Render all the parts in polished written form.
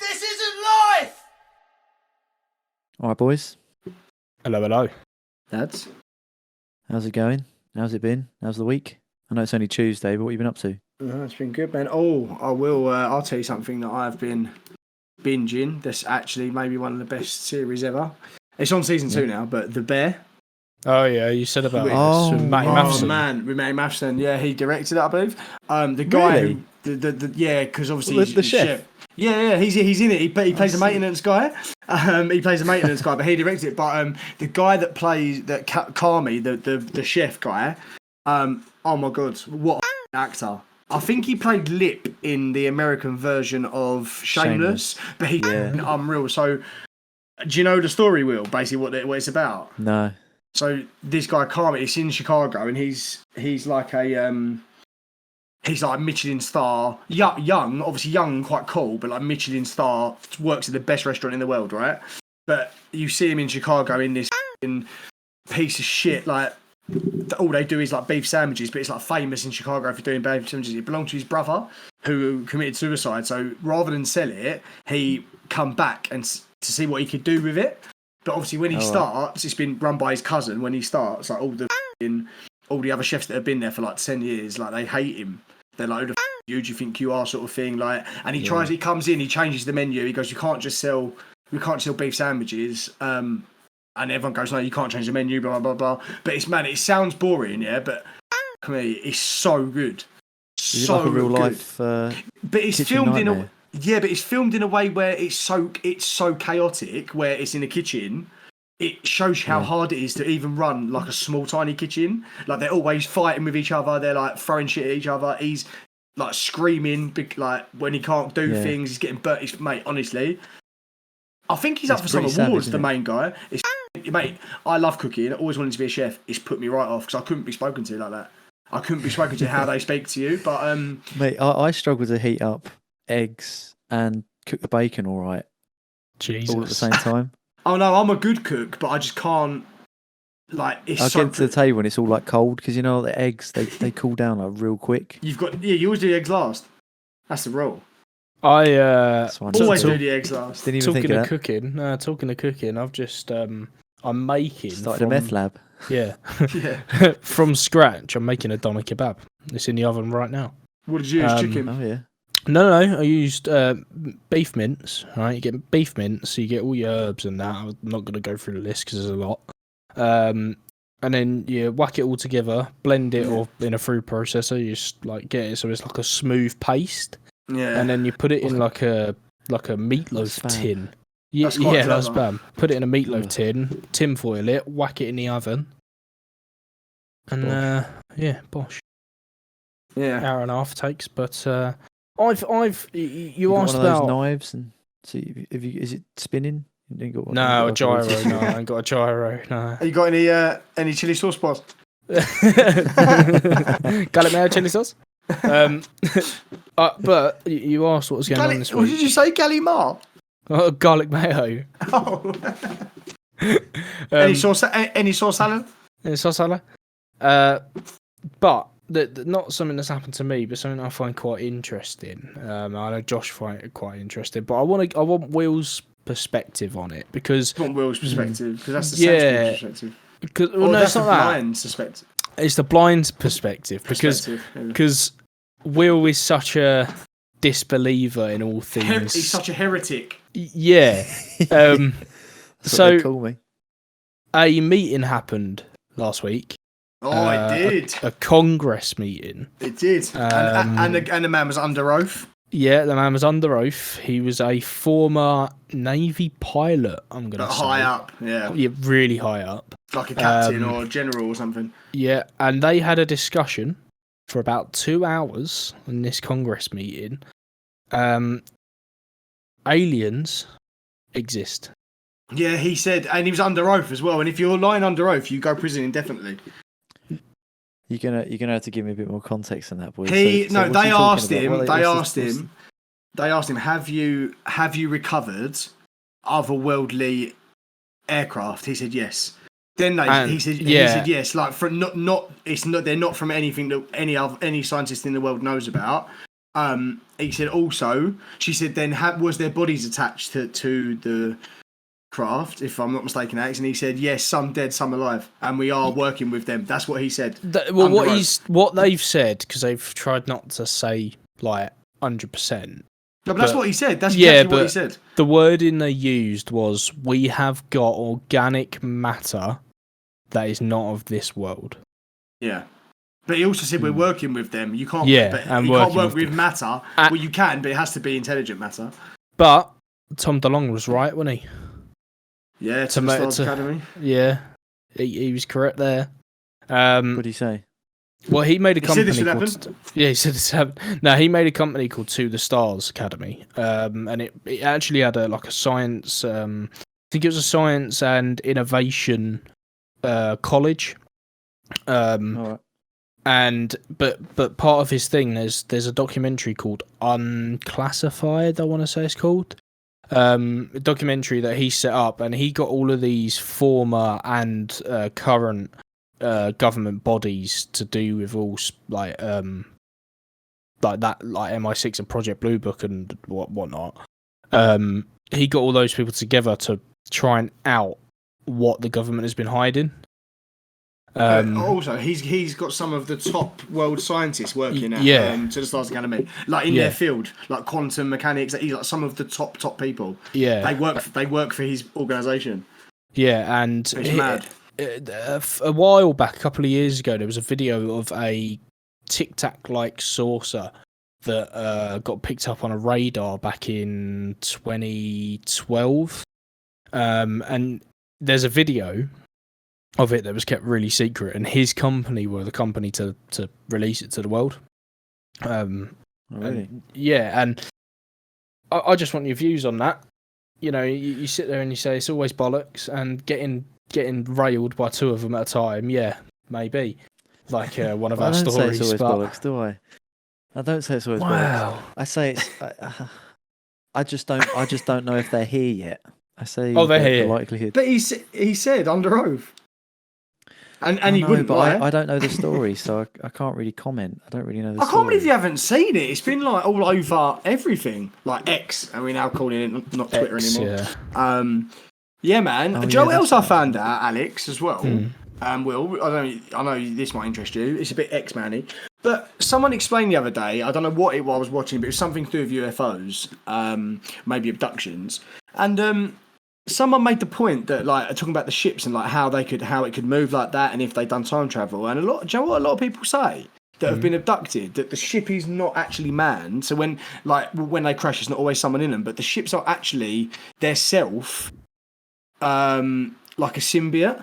This isn't life! All right, boys. Hello, hello. Lads. How's it going? How's it been? How's the week? I know it's only Tuesday, but what have you been up to? It's been good, man. Oh, I'll tell you something that I've been binging. That's actually maybe one of the best series ever. It's on season 2 now, but The Bear. Oh, yeah, you said about Oh, this with Matty Matheson. Man, with Matty Matheson. Yeah, he directed it, I believe. The guy, Really? yeah, because obviously Well, he's the chef. Yeah, he's in it. He plays a maintenance guy. He plays a maintenance guy, but he directed it. But the guy that plays Carmi, the chef guy. Oh my god, what an actor! I think he played Lip in the American version of Shameless. But he's unreal. So, do you know the story, Will? Basically, what it's about? No. So this guy Carmi, he's in Chicago, and he's like a he's like a Michelin star, young, obviously young, quite cool, but like Michelin star, works at the best restaurant in the world, right? But you see him in Chicago in this piece of shit, like all they do is like beef sandwiches, but it's like famous in Chicago for doing beef sandwiches. It belonged to his brother who committed suicide. So rather than sell it, he come back and to see what he could do with it. But obviously when he starts, it's been run by his cousin. When he starts, like all the other chefs that have been there for like 10 years, like they hate him. They're like, who the you do you think you are, sort of thing. Like, and he comes in, he changes the menu. He goes, we can't sell beef sandwiches. And everyone goes, no, you can't change the menu, blah, blah, blah. But it sounds boring, yeah, but for me, it's so good. Is it like a real life but it's filmed it's filmed in a way where it's so chaotic, where it's in a kitchen. It shows you how hard it is to even run like a small, tiny kitchen. Like they're always fighting with each other. They're like throwing shit at each other. He's like screaming, like when he can't do things. He's getting burnt. Mate, honestly, I think he's up for some awards. The main guy. Mate, I love cooking. I always wanted to be a chef. It's put me right off because I couldn't be spoken to like that. I couldn't be spoken to how they speak to you. But mate, I struggle to heat up eggs and cook the bacon all right. Jesus. All at the same time. Oh no, I'm a good cook, but I just can't. Like, it's I get to the table and it's all like cold because you know the eggs they cool down like real quick. You always do the eggs last. That's the rule. I always do the eggs last. Didn't even think of that. Talking of cooking, I've just I'm making started a meth lab. Yeah, from scratch. I'm making a doner kebab. It's in the oven right now. What did you use? Chicken? Oh yeah. No. I used beef mince. Right, you get beef mince, so you get all your herbs and that. I'm not going to go through the list because there's a lot. And then you whack it all together, blend it, or in a food processor, you just like get it so it's like a smooth paste. Yeah. And then you put it in like a meatloaf tin. That's spam. Put it in a meatloaf tin, tinfoil it, whack it in the oven, and bosh. Yeah, hour and a half takes, but you asked one of those about knives and see is it spinning? No, a gyro. No, I ain't got a gyro. No. Have you got any chili sauce bars? Garlic mayo chili sauce. But you asked what was going on this week. What did you say, Gallimar? Oh, garlic mayo. Oh. Any sauce salad? Any sauce salad? But not something that's happened to me, but something I find quite interesting. I know Josh find it quite interesting, but I want Will's perspective on it because I want Will's perspective because that's the sensible perspective. Because it's not that. Blind perspective. It's the blind perspective because Will is such a disbeliever in all things. He's such a heretic. Yeah. So they call me. A meeting happened last week. Oh, it did. A Congress meeting. It did. And the man was under oath. Yeah, the man was under oath. He was a former Navy pilot, I'm going to say. High up, yeah. Yeah, really high up. Like a captain or general or something. Yeah, and they had a discussion for about 2 hours in this Congress meeting. Aliens exist. Yeah, he said, and he was under oath as well. And if you're lying under oath, you go prison indefinitely. You're gonna have to give me a bit more context on that, boy. They asked him, have you recovered otherworldly aircraft? He said yes. Then he said yes. Like they're not from anything that any scientist in the world knows about. he said also, she said then was their bodies attached to the craft, if I'm not mistaken, Alex? And he said yes, some dead, some alive, and we are working with them. That's what he said. What they've said, because they've tried not to say like 100%. No, but that's what he said. That's exactly what he said. The wording they used was, "We have got organic matter that is not of this world." Yeah. But he also said we're working with them. You can't. Yeah, you can't work with matter. Well, you can, but it has to be intelligent matter. But Tom DeLonge was right, wasn't he? Yeah, to the Stars Academy. Yeah, he was correct there. What did he say? Well, he made a company called... Yeah, he said this happened. No, he made a company called To the Stars Academy, and it actually had a science. I think it was a science and innovation college. All right. And but part of his thing, there's a documentary called Unclassified, I want to say it's called. A documentary that he set up, and he got all of these former and current government bodies to do with all like MI6 and Project Blue Book and whatnot. He got all those people together to try and out what the government has been hiding. Also, he's got some of the top world scientists working at To the Stars Academy, like in their field, like quantum mechanics. He's like some of the top people. Yeah, they work for his organisation. Yeah, and it's mad. A while back, a couple of years ago, there was a video of a Tic Tac like saucer that got picked up on a radar back in 2012, and there's a video of it that was kept really secret, and his company were the company to release it to the world. Really? And I just want your views on that. You know, you sit there and you say it's always bollocks, and getting railed by two of them at a time. Yeah, maybe like one of our stories. I don't say it's always bollocks, do I? I don't say it's always bollocks. I say it's. I just don't know if they're here yet. I say they're here. The likelihood. But he said under oath. And he wouldn't, but I don't know the story, so I can't really comment. I don't really know the story. I can't believe you haven't seen it. It's been like all over everything, like X, and we're now calling it not Twitter anymore. Yeah, yeah, man. Do you know what else I found out, Alex, as well? Will, I know this might interest you. It's a bit X-man-y, but someone explained the other day. I don't know what I was watching, but it was something to do with UFOs, maybe abductions, and someone made the point that, like, talking about the ships and like how it could move like that, and if they'd done time travel, and do you know what a lot of people say that have been abducted, that the ship is not actually manned. So when they crash, it's not always someone in them, but the ships are actually their self, like a symbiote.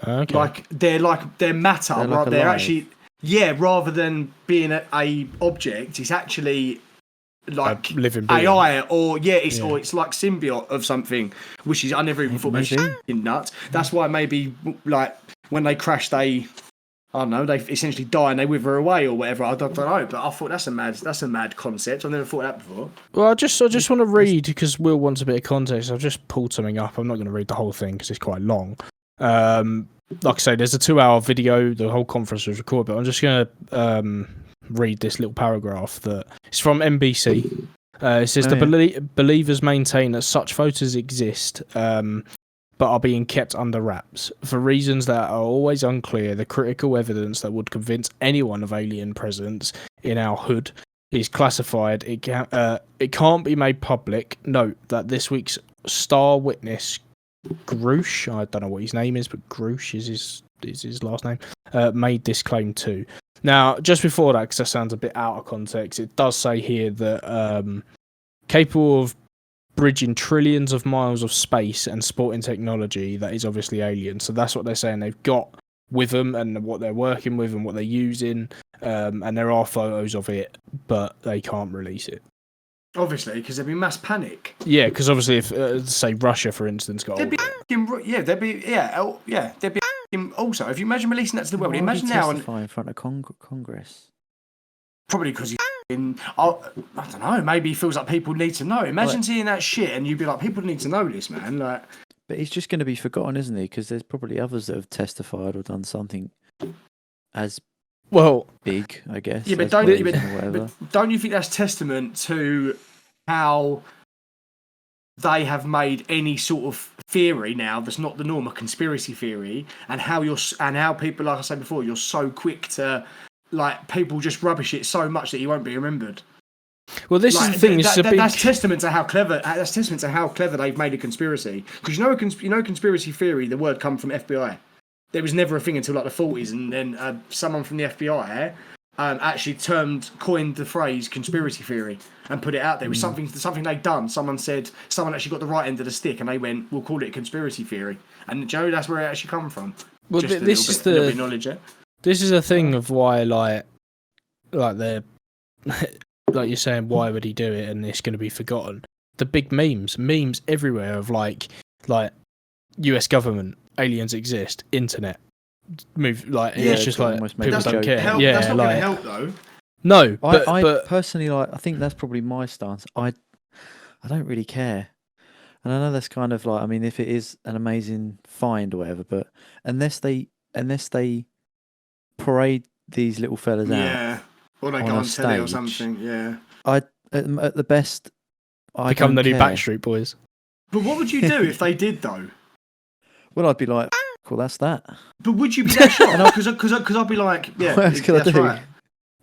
Okay. They're matter. They're actually rather than being a object, it's actually like living being. AI or it's like symbiote of something, which is I never even thought about. Nuts. That's why maybe like when they crash, they essentially die and they wither away or whatever. I don't know, but I thought that's a mad concept. I've never thought that before. Well, I just want to read, because Will wants a bit of context. I've just pulled something up. I'm not going to read the whole thing because it's quite long. Like I say, there's a 2-hour video. The whole conference was recorded, but I'm just going to read this little paragraph that it's from NBC. It says believers maintain that such photos exist, but are being kept under wraps for reasons that are always unclear. The critical evidence that would convince anyone of alien presence in our hood is classified. It can't be made public. Note that this week's star witness, Grush, I don't know what his name is, but Grush is his last name, made this claim too. Now, just before that, because that sounds a bit out of context, it does say here that capable of bridging trillions of miles of space and sporting technology, that is obviously alien. So that's what they're saying they've got with them, and what they're working with and what they're using. And there are photos of it, but they can't release it. Obviously, because there'd be mass panic. Yeah, because obviously, if say Russia, for instance, got there'd be also, if you imagine releasing that to the world, imagine now and in front of Congress. Probably because he's I don't know. Maybe he feels like people need to know. Imagine seeing that shit, and you'd be like, people need to know this, man. Like, but he's just going to be forgotten, isn't he? Because there's probably others that have testified or done something as Well, big, I guess. Yeah, but as don't beliefs you, and whatever. but don't you think that's testament to how they have made any sort of theory now that's not the norm, a conspiracy theory, and how people, like I said before, you're so quick to, like, people just rubbish it so much that you won't be remembered. well, this is the thing. That's testament to how clever. That's testament to how clever they've made a conspiracy. Because conspiracy theory. The word come from FBI. There was never a thing until like the 40s, and then someone from the FBI actually coined the phrase conspiracy theory and put it out there. It was something they'd done. Someone actually got the right end of the stick, and they went, "We'll call it conspiracy theory." And Joe, that's where it actually come from. Well, Just this is little bit of knowledge. Yeah? This is a thing of why, like they're like you're saying, why would he do it? And it's going to be forgotten. The big memes everywhere of like U.S. government, aliens exist, internet, move it's just like people don't care. That's not going to help though. No, I personally I think that's probably my stance. I don't really care, and I know that's kind of like, I mean, if it is an amazing find or whatever, but unless they parade these little fellas out, or they go on telly or something, at the best, I become the new care. Backstreet Boys. But what would you do if they did though? Well, I'd be like, cool, that's that. But would you be that shocked? Because I'd be like, yeah, What else could I that's do? right.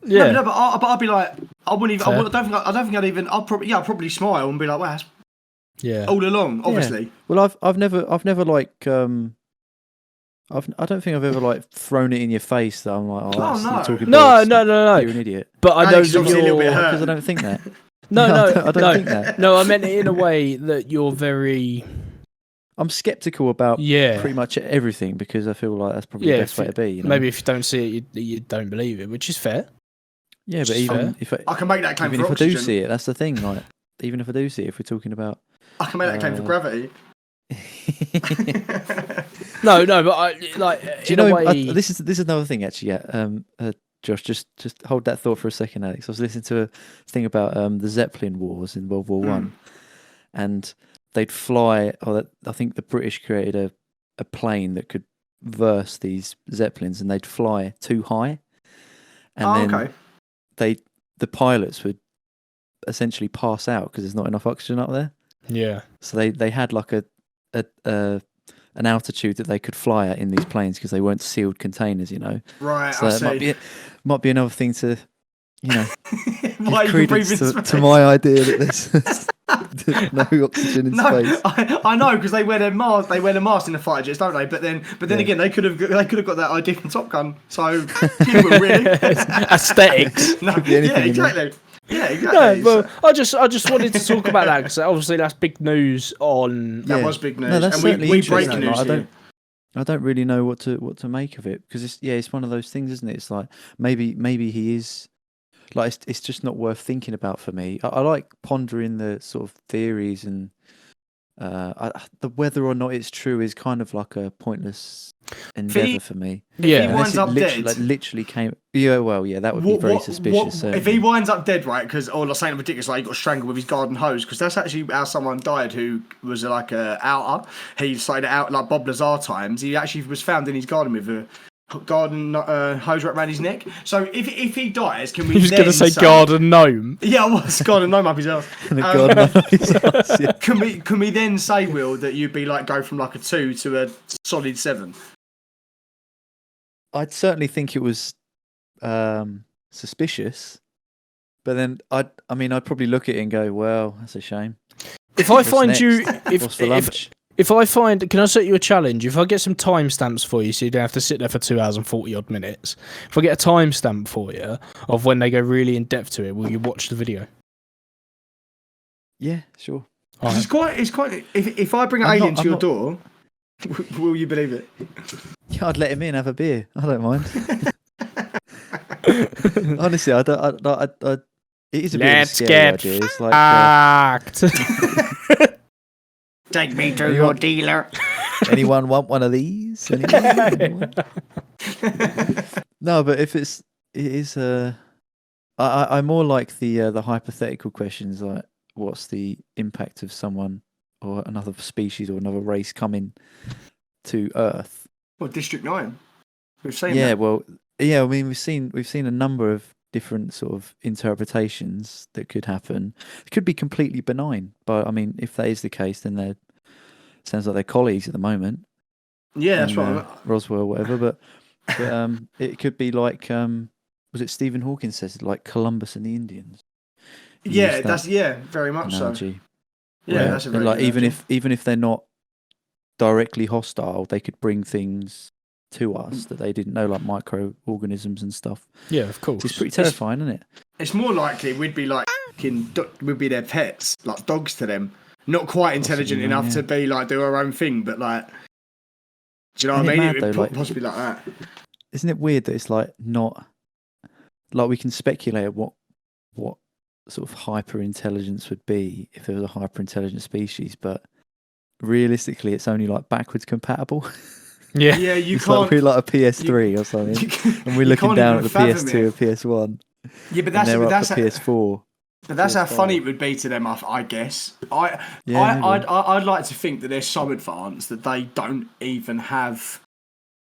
Yeah, No, but I'd be like, I wouldn't even. I don't think I'd even. I'd probably smile and be like, "Wow, yeah." all along, obviously." Yeah. Well, I've never like I don't think I've ever like thrown it in your face that I'm like, no. you're talking No, bollocks, you're an idiot. But I know Alex is that obviously a little bit you're. hurt. Because I don't think that. No, I don't think that. No, I meant it in a way that you're very. I'm skeptical about Yeah. pretty much everything because I feel like that's probably the best way to be. You know? Maybe if you don't see it, you don't believe it, which is fair. Yeah, but Which is even fair. I can make that claim even for if I do oxygen. see it, that's the thing. Like, even if I do see it, if we're talking about, I can make that claim for gravity. No, but I like. do you in know? a way, This is another thing actually. Yeah, Josh, just hold that thought for a second, Alex. I was listening to a thing about the Zeppelin Wars in World War One, and they'd fly. I think the British created a plane that could verse these Zeppelins, and they'd fly too high, and then the pilots would essentially pass out because there's not enough oxygen up there. Yeah. So they had like an altitude that they could fly at in these planes because they weren't sealed containers, you know. Right, So I it might be another thing to, you know, Why give you can breathe in credence space. to my idea that there's no oxygen in space. I know, because they wear their mask. They wear the mask in the fighter jets, don't they? But then again, they could have got that idea from Top Gun. So really, aesthetics. No, Could be anything, yeah, you know? exactly. Yeah, exactly. No, well, I just wanted to talk about that because obviously that's big news on. That was big news. No, that's and certainly we break interesting. news Like, here. I don't really know what to make of it because it's one of those things, isn't it? It's like maybe he is like it's just not worth thinking about for me. I like pondering the sort of theories and the whether or not it's true is kind of like a pointless endeavor for me. Yeah, If he winds up dead, literally came. Yeah, well, yeah, that would be very suspicious. If he winds up dead, right? Because like saying ridiculous, like he got strangled with his garden hose. Because that's actually how someone died who was like a outer. He started out like Bob Lazar times. He actually was found in his garden with a garden hose wrapped around his neck. So if he dies, can we? He was going to say garden gnome. Yeah, I was garden gnome up his ass. Yeah. Can we then say, Will, that you'd be like go from like a 2 to a solid 7? I'd certainly think it was suspicious, but then I'd probably look at it and go, well, that's a shame. If I find next? you, What's for lunch? if I find, can I set you a challenge? If I get some timestamps for you, so you don't have to sit there for 2 hours and 40 odd minutes. If I get a timestamp for you of when they go really in depth to it, will you watch the video? Yeah, sure. Right. It's quite. If I bring an alien to your door, will you believe it? Yeah, I'd let him in, have a beer. I don't mind. Honestly, I it is a bit of a scary idea. It's like, act. Take me to your dealer. Anyone want one of these? Anyone? No, but if it is I more like the hypothetical questions like what's the impact of someone or another species or another race coming to Earth? Well, District 9. We've seen that. Yeah, well, Yeah, I mean, we've seen a number of different sort of interpretations that could happen. It could be completely benign, but I mean, if that is the case, then they're sounds like they're colleagues at the moment. Yeah, that's on, right. Roswell, or whatever. But it could be like was it Stephen Hawking says like Columbus and the Indians? He Yeah, used that that's very much analogy. so. Yeah, where, that's a very like good analogy. even if they're not directly hostile, they could bring things to us that they didn't know, like microorganisms and stuff. Yeah, of course. It's pretty terrifying, isn't it? It's more likely we'd be like we'd be their pets, like dogs to them. Not quite intelligent Possibly, enough yeah. to be like do our own thing, but like, do you know what I Isn't it mean? mad, It would though, like- possibly like that. Isn't it weird that it's like not like we can speculate what sort of hyper intelligence would be if there was a hyper intelligent species, but realistically, it's only like backwards compatible. Yeah. Yeah, you It's like can't. we're like a PS3 or something, and we're you looking can't down at even the fathom PS2 or it. PS1, Yeah, but and they're up that's at PS4. but that's how PS5. funny it would be to them. I guess. Yeah, maybe. I'd like to think that they're so advanced that they don't even have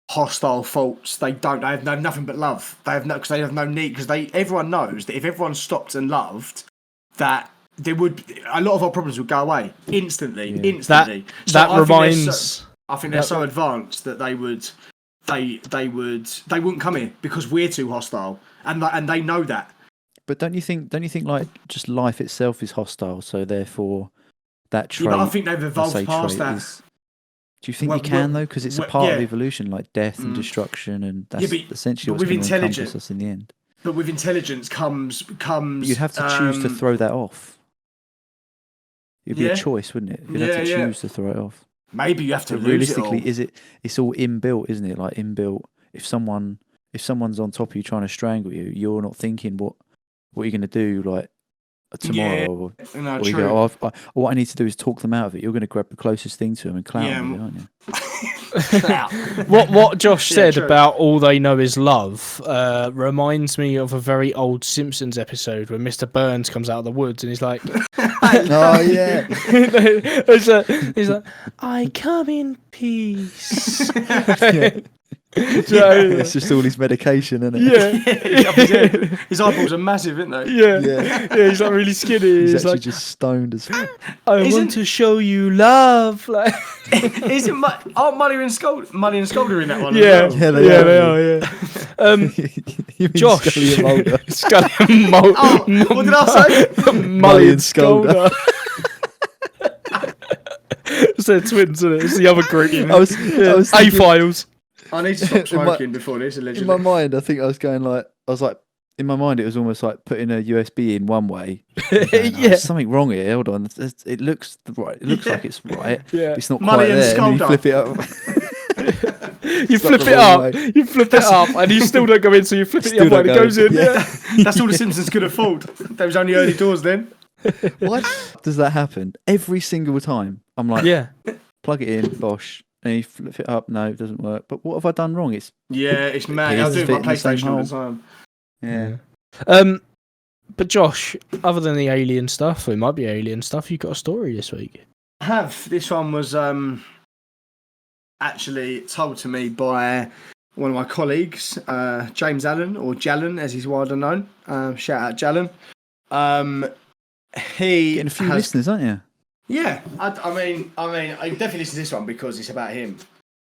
hostile thoughts. They have nothing but love. They have no need because everyone knows that if everyone stopped and loved, that there would a lot of our problems would go away instantly. Yeah. Instantly. That I think reminds. I think they're so advanced that they wouldn't come here because we're too hostile, and they know that. But don't you think like just life itself is hostile, so therefore that trait? Yeah, but I think they've I evolved say past trait that. do you think Well, you can well, though? Because it's a well, part of yeah. evolution, like death and destruction, and that's but essentially what's with going to encompass intelligence- us in the end. But with intelligence comes. But you'd have to choose to throw that off. It'd be yeah. a choice, wouldn't it? You'd have to Yeah, yeah. choose to throw it off. Maybe you have to But lose it realistically, all. it's all inbuilt, isn't it? Like inbuilt. If someone's on top of you trying to strangle you, you're not thinking what you're going to do like tomorrow, Yeah, no, or you true. go, what I need to do is talk them out of it. You're going to grab the closest thing to them and clown Yeah, them with it, aren't you? What Josh Yeah, said true. about all they know is love reminds me of a very old Simpsons episode where Mr. Burns comes out of the woods and he's like, Oh yeah. he's like, I come in peace. Yeah. So, It's just all his medication, isn't it? yeah. His eyeballs are massive, aren't they? Yeah. Yeah. Yeah, he's like really skinny. He's He's actually like, just stoned as fuck. I Isn't- want to show you love. Like, Aren't Mully and Sculder in that one? yeah, As well? Yeah, they yeah, are. they are. Yeah. You mean Josh, Scully and Mulder? Scully and Mulder. Oh, what did I say? Mully and Sculder. Sculder. It's their twins, isn't it? It's the other group. I was thinking- A-Files. I need to stop In my- smoking before this, in allegedly. my mind, I think I was like, in my mind, it was almost like putting a USB in one way. Going, "Oh, Yeah. there's something wrong here. Hold on, it looks right. It looks like it's right. Yeah. But it's not Mully quite and there. And then you Sculder. flip it up. You flip the it wrong up. way. You flip it up, and you still don't go in, so you flip it the Still other way, and it don't goes go in. in. Yeah. That's all the Simpsons could afford. There was only early doors then. Why does that happen every single time? I'm like, Yeah. plug it in, bosh, and you flip it up. No, it doesn't work. But what have I done wrong? It's Yeah, it's mad. It I is do it with my fit in the same PlayStation all the hole. time. yeah. But Josh, other than the alien stuff, or it might be alien stuff, you got a story this week. I have. This one was actually told to me by one of my colleagues, James Allen, or Jallen as he's widely known. Shout out Jallen. He Getting a few has, listeners, aren't you? Yeah, I mean, I definitely listen to this one because it's about him.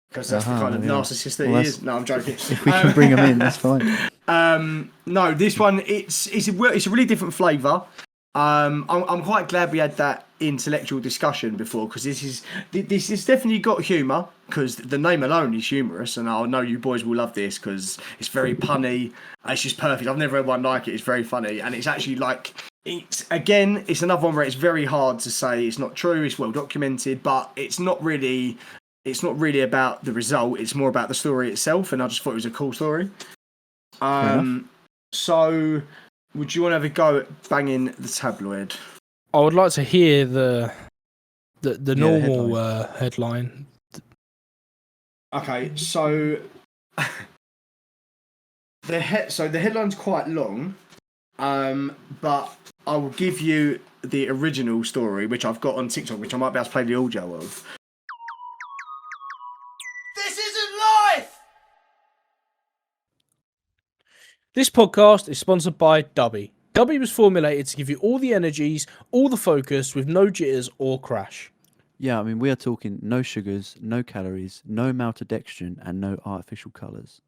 Because that's the Uh-huh, kind of yeah. narcissist that Well, he is. No, I'm joking. If we can bring them in, that's fine. No, this one it's a really different flavour. I'm quite glad we had that intellectual discussion before because this is definitely got humour because the name alone is humorous and I know you boys will love this because it's very punny. It's just perfect. I've never had one like it. It's very funny and it's actually like it's another one where it's very hard to say it's not true. It's well documented, but it's not really about the result. It's more about the story itself, and I just thought it was a cool story. So, would you want to have a go at banging the tabloid? I would like to hear the normal headline. headline. Okay, so the headline's quite long, but I will give you the original story, which I've got on TikTok, which I might be able to play the audio of. This isn't life! This podcast is sponsored by Dubby. Dubby was formulated to give you all the energies, all the focus, with no jitters or crash. Yeah, I mean, we are talking no sugars, no calories, no maltodextrin, and no artificial colours.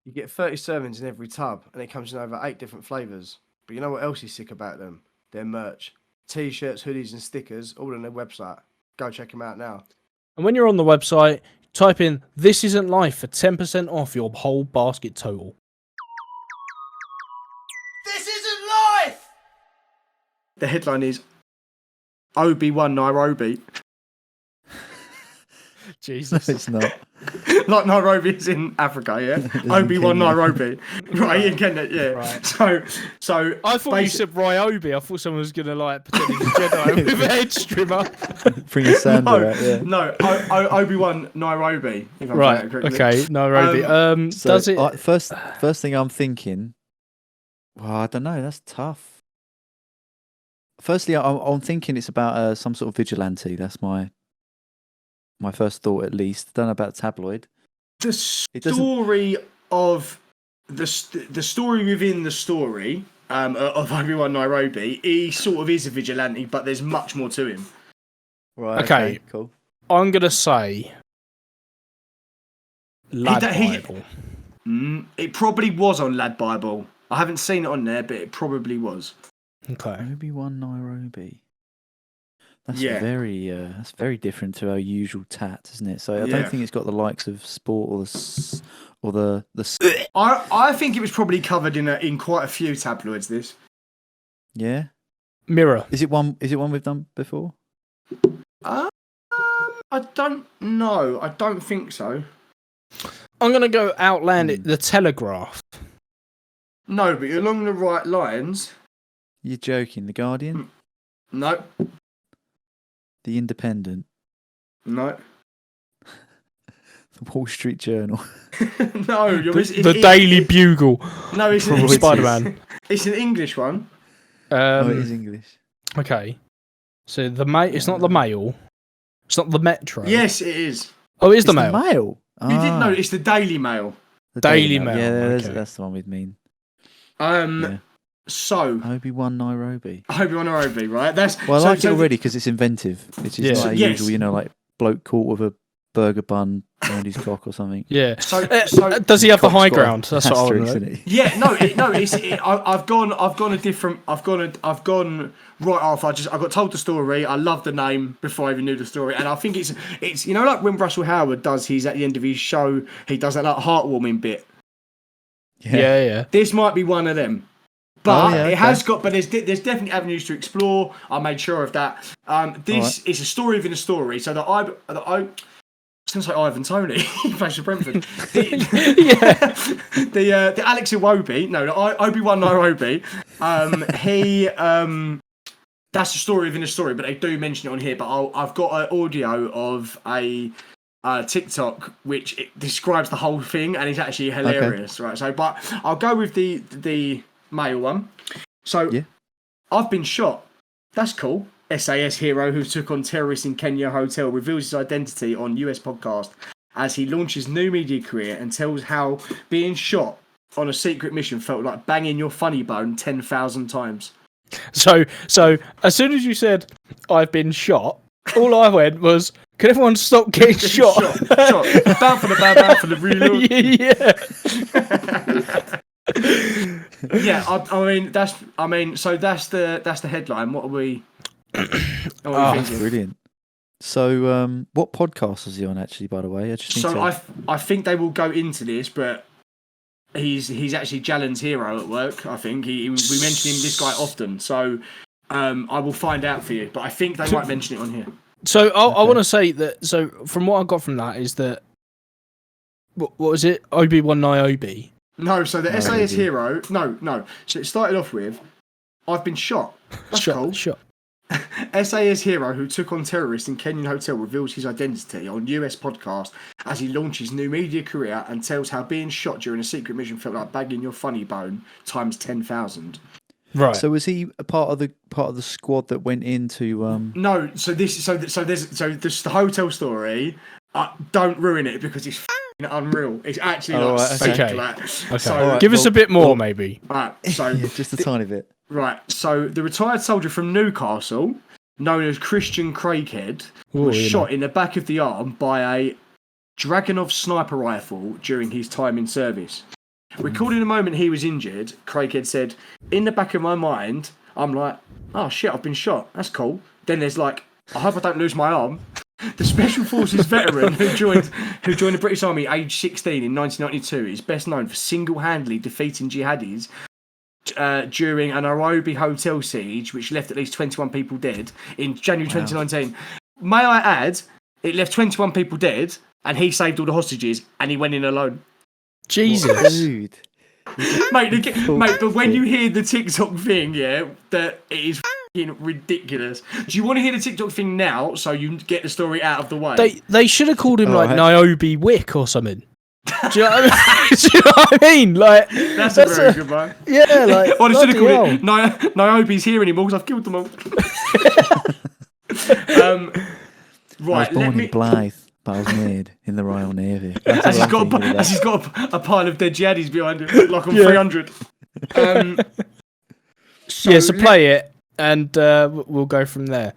You get 30 servings in every tub, and it comes in over 8 different flavours. But you know what else is sick about them? Their merch. T-shirts, hoodies and stickers, all on their website. Go check them out now. And when you're on the website, type in "This Isn't Life" for 10% off your whole basket total. This isn't life! The headline is Obi-Wan Nairobi. Jesus. It's not. Like Nairobi is in Africa, yeah? Obi-Wan Nairobi. Right, in Kenya, yeah. Right. So I thought you said Ryobi. I thought someone was going to pretend he was Jedi with a head trimmer. Bring a sander out, yeah. No, Obi-Wan Nairobi. If I'm saying Right, that correctly. okay, Nairobi. So Does it... first thing I'm thinking, well, I don't know, that's tough. Firstly, I'm thinking it's about some sort of vigilante. That's my first thought, at least. I don't know about tabloid. The story of the story within the story of Obi-Wan Nairobi, he sort of is a vigilante, but there's much more to him. Right. Okay, Cool. I'm going to say Lad Bible. It probably was on Lad Bible. I haven't seen it on there, but it probably was. Okay. Obi-Wan Nairobi. That's Yeah. that's very different to our usual tat, isn't it? So I don't think it's got the likes of Sport or the. I think it was probably covered in quite a few tabloids. This. Yeah. Mirror. Is it one we've done before? I don't know. I don't think so. I'm going to go outlandish. The Telegraph. No, but you're along the right lines. You're joking. The Guardian? No. The Independent? No. The Wall Street Journal? No. You're the Daily Bugle. No, it's from Spider-Man. It's an English one. It is English. Okay. So it's not the Mail. It's not the Metro. Yes, it is. Oh, it is the It's Mail. The Mail? You didn't know. It's the Daily Mail. The Daily Mail. Yeah, okay. that's the one we'd mean. Yeah. So Obi-Wan Nairobi. Obi-Wan Nairobi, right? Well, I like it already because it's inventive. It's just not usual, like bloke caught with a burger bun around his cock or something. Yeah. So does he have the high ground? That's what I want to know. Yeah. No. I've gone right off. I got told the story. I loved the name before I even knew the story, and I think it's like when Russell Howard does at the end of his show, he does that heartwarming bit. Yeah. This might be one of them. But it has got. But there's definitely avenues to explore. I made sure of that. This is a story within a story. So I was going to say Ivan Toney. He plays for Brentford. The Alex Iwobi. No, Obi-Wan Nairobi. That's a story within a story. But they do mention it on here. But I've got an audio of a TikTok which it describes the whole thing, and it's actually hilarious. Okay. Right. So, but I'll go with the Mail one. So, I've been shot. That's cool. SAS hero who took on terrorists in Kenya hotel reveals his identity on US podcast as he launches new media career and tells how being shot on a secret mission felt like banging your funny bone 10,000 times. So as soon as you said I've been shot, all I went was, can everyone stop getting shot? Shot. Bound for the reload. Yeah. So that's the headline. What are we? Thinking? Brilliant. So, what podcast is he on? Actually, by the way, I think they will go into this, but he's actually Jalen's hero at work. I think we mention this guy often. So, I will find out for you, but I think they might mention it on here. So I want to say that. So from what I got from that is that what was it? Obi-Wan Nairobi. No, so the SAS hero. No. So it started off with, I've been shot. That's cool. Shot. SAS hero who took on terrorists in Kenyan hotel reveals his identity on US podcast as he launches new media career and tells how being shot during a secret mission felt like bagging your funny bone times 10,000. Right. So was he a part of the squad that went into? No. So there's the hotel story. Don't ruin it because it's unreal. It's actually Oh, like right, sick. okay. Like, Okay. So, Give us a bit more, maybe. right, so Yeah, just a tiny bit. right, so the retired soldier from Newcastle, known as Christian Craighead, was shot in the back of the arm by a Dragunov sniper rifle during his time in service. Recording the moment he was injured, Craighead said, "In the back of my mind, I'm like, oh shit, I've been shot. That's cool." Then there's like, I hope I don't lose my arm. The Special Forces veteran who joined the British Army aged 16 in 1992 is best known for single-handedly defeating jihadis during a Nairobi hotel siege, which left at least 21 people dead in January 2019. May I add, it left 21 people dead, and he saved all the hostages, and he went in alone. Jesus. Dude. Mate, but when you hear the TikTok thing, yeah, that it is f***ing ridiculous. Do you want to hear the TikTok thing now so you get the story out of the way? They should have called him like right. Niobe Wick or something. Do you know what I mean? Do you know what I mean? Like, That's a very good one. Yeah, like. Or they should have bloody called hell. it Niobe's here anymore because I've killed them all. I was Right, born in Blyth, but I was made in the Royal Navy. That's As all he's I'm got a pile of dead jihadis behind him, like on 300. So play it, and we'll go from there.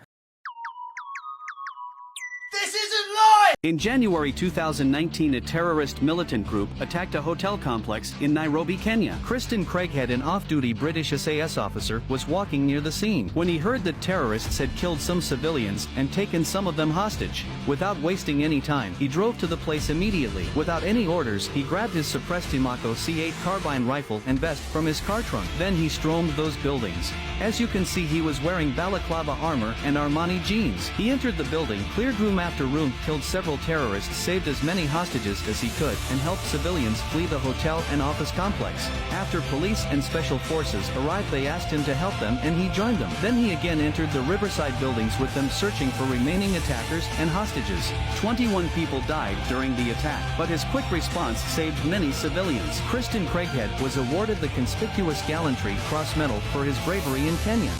In January 2019, a terrorist militant group attacked a hotel complex in Nairobi, Kenya. Kristen Craighead, an off-duty British SAS officer, was walking near the scene when he heard that terrorists had killed some civilians and taken some of them hostage. Without wasting any time, he drove to the place immediately. Without any orders, he grabbed his suppressed Imako C8 carbine rifle and vest from his car trunk. Then he stormed those buildings. As you can see, he was wearing balaclava armor and Armani jeans. He entered the building, cleared room after room, killed several terrorists, saved as many hostages as he could, and helped civilians flee the hotel and office complex. After police and special forces arrived, they asked him to help them, and he joined them. Then he again entered the Riverside buildings with them, searching for remaining attackers and hostages. 21 people died during the attack, but his quick response saved many civilians. Kristen Craighead was awarded the Conspicuous Gallantry Cross Medal for his bravery in Kenya.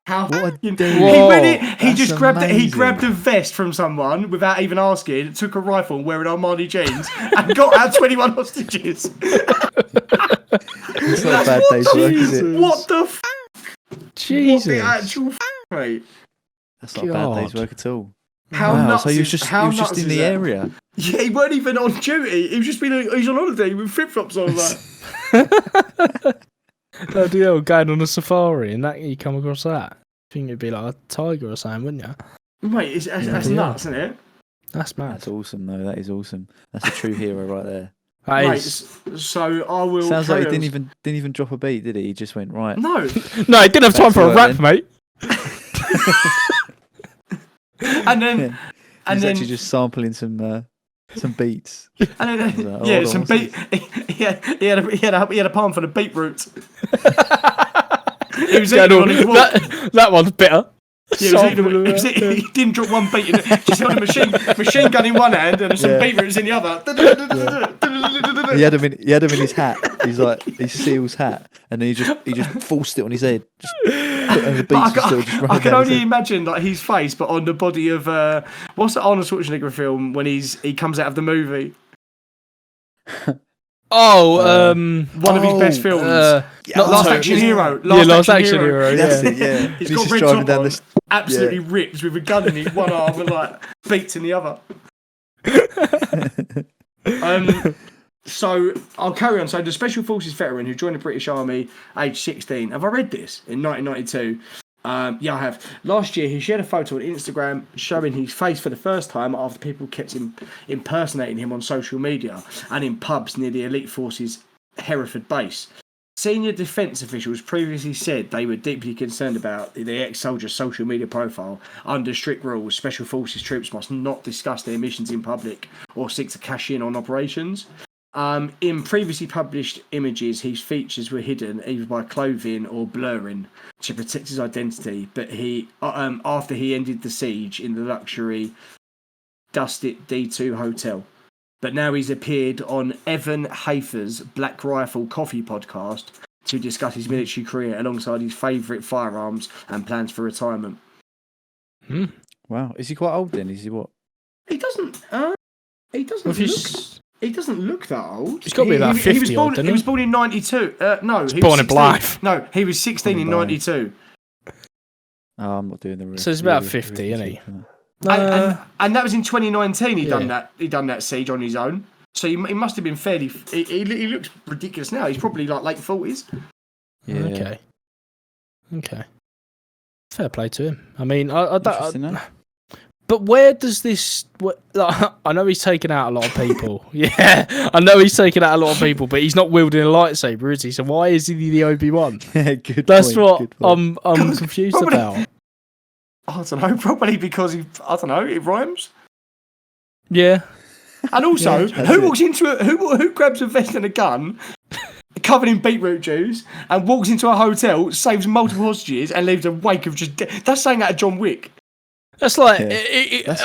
How What a fucking- dude. he Whoa, went in, he that's just grabbed it. He amazing. grabbed a vest from someone without even asking, took a rifle wearing Armani jeans, and got out 21 hostages. It's not a bad day's work, is it? What the f? Jesus. What the actual f, mate? That's not a bad day's God. work at all. How Wow, nuts so he was is- just how in nuts the is that? area. Yeah, he weren't even on duty. He was just he's on holiday with flip flops on. Like, Bloody hell, going on a safari and that you come across that. I think it'd be like a tiger or something, wouldn't you? mate, that's Yeah. nuts, isn't it? That's mad. That's awesome, though. That is awesome. That's a true hero right there. That Mate, is- so I will. Sounds like he carry didn't even drop a beat, did he? He just went right. on. No, No, he didn't have time Back to for a work rap, then. mate. and then Yeah. and He's then actually just sampling some beats. and then He's like, yeah, hold on, some what's beet. He had a palm for the beetroot. He was Going eating on- on his walk. that one's bitter. Yeah, he didn't drop one beat. Just held a machine gun in one hand and some Yeah. beetroots in the other. He had him in his hat. He seals hat, and then he just forced it on his head. And the But beats were still just I running can down his only head. imagine like his face, but on the body of what's the Arnold Schwarzenegger film when he comes out of the movie? Oh, One of his best films. Last Action Hero. Last Action Hero. That's Yeah. it, yeah. He's And got just red driving top down on, this. absolutely ripped with a gun in his one arm and like beats in the other. So I'll carry on. So the Special Forces veteran who joined the British Army aged 16. Have I read this? In 1992. Yeah, I have. Last year, he shared a photo on Instagram showing his face for the first time after people kept impersonating him on social media and in pubs near the Elite Forces Hereford base. Senior defence officials previously said they were deeply concerned about the ex-soldier's social media profile. Under strict rules, Special Forces troops must not discuss their missions in public or seek to cash in on operations. In previously published images, his features were hidden either by clothing or blurring to protect his identity. But after he ended the siege in the luxury Dustit D2 hotel. But now he's appeared on Evan Hafer's Black Rifle Coffee podcast to discuss his military career alongside his favourite firearms and plans for retirement. Wow. Is he quite old then? Is he what? He doesn't. He doesn't look. He doesn't look that old. He's got to be about 50 he was born in 92. No, he was born in 16. life. No, he was 16 in 92. Oh, I'm not doing the rest. So he's about 50, isn't he? And that was in 2019. He done that siege on his own. So he must have been fairly. He looks ridiculous now. He's probably like late 40s. Yeah. Okay. Fair play to him. I mean, I don't. But where does this? I know he's taken out a lot of people. Yeah, I know he's taken out a lot of people, but he's not wielding a lightsaber, is he? So why is he the Obi-Wan? Good. That's point, what I'm confused about. I don't know. Probably because it rhymes. Yeah. And also, who walks into who grabs a vest and a gun, covered in beetroot juice, and walks into a hotel, saves multiple hostages, and leaves a wake of just. That's saying out of John Wick. That's like that's